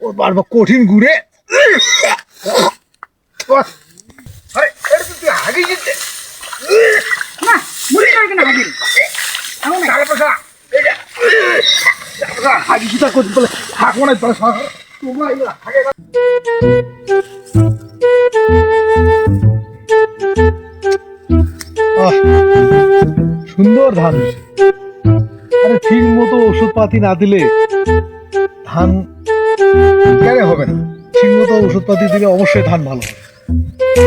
ও বারবার কঠিন ঘুরে হাগি যেতে না মুড়ি করে কেন হাগি এমন হাগি জুতা করতে বলে হাঁকবো না সুন্দর ধান আরে ঠিক মতো ওষুধ পাতি না দিলে ধান কেন হবে না। ঠিক মতো ওষুধ পাতি দিলে অবশ্যই ধান ভালো হবে।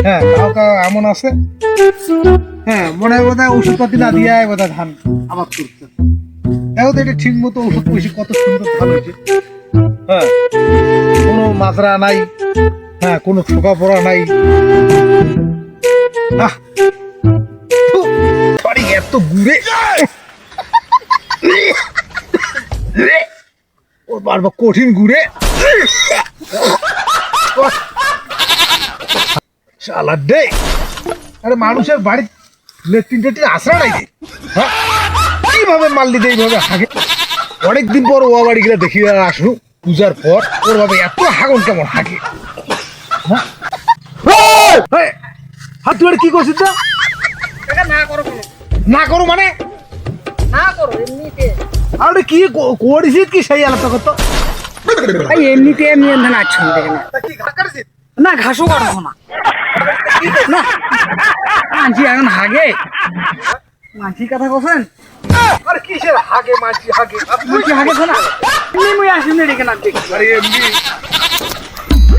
হ্যাঁ কাউ কাউ এমন আছে হ্যাঁ মনে হয় বোধহয় ওষুধ পাতি না দিয়ে বোধহয় ধান আবাদ করছে। দেখো তো এটা ঠিক মতো ওষুধ পয়সা কত সুন্দর ধান হয়েছে। হ্যাঁ কোনো মাজরা নাই, হ্যাঁ কোনো ঠোকা পড়া নাই। এত ঘুরে ও বারবার কঠিন ঘুরে শালা দে। আরে মানুষের বাড়ির লেট্রিন টেট্রিন আশ্রা নাই রে। হ্যাঁ কিভাবে মারলি দে এইভাবে হাগে। অনেকদিন পর ও বাড়ি গেলে দেখি আসু পূজার পর ওর ভাবে এত হাগন কেমন হাগে। হাত তুই কি করছিস তো? না করো না করো মানে না করো এমনিতে আরে কি করেছিস কি সেই আলাদা করতো এমনিতে এমনি নাচছো দেখে না কি ঘা কাটছিস না ঘাসও কাটবো না না মাঝি এখন হাগে মাঝি কথা বলছেন আরে কিসের হাগে মাছি হাগে মাঝি হাগে তো না এমনি মুই আসিনি রেখে না দেখি আরে এমনি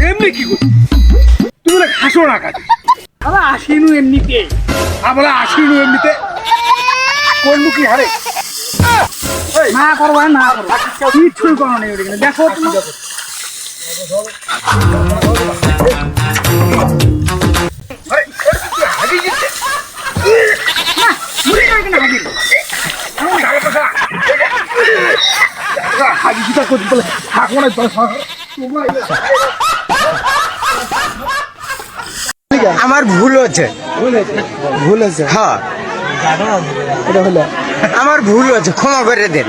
এমনি কি করছিস তুই বলে ঘাসও না কাটিস আবার আসিনু এমনিতে আমরা আসিনি এমনিতে করলু কি হারে না করবো না করবো কিছুই করো নেই ওদিকে দেখো তুমি হাগে যেতে না মুড়ি করে কেন হাগি হাগি জুতা করতে বলে হাঁকবো না আমার ভুল হচ্ছে হ্যাঁ এটা হলো আমার ভুল হচ্ছে ক্ষমা করে দেন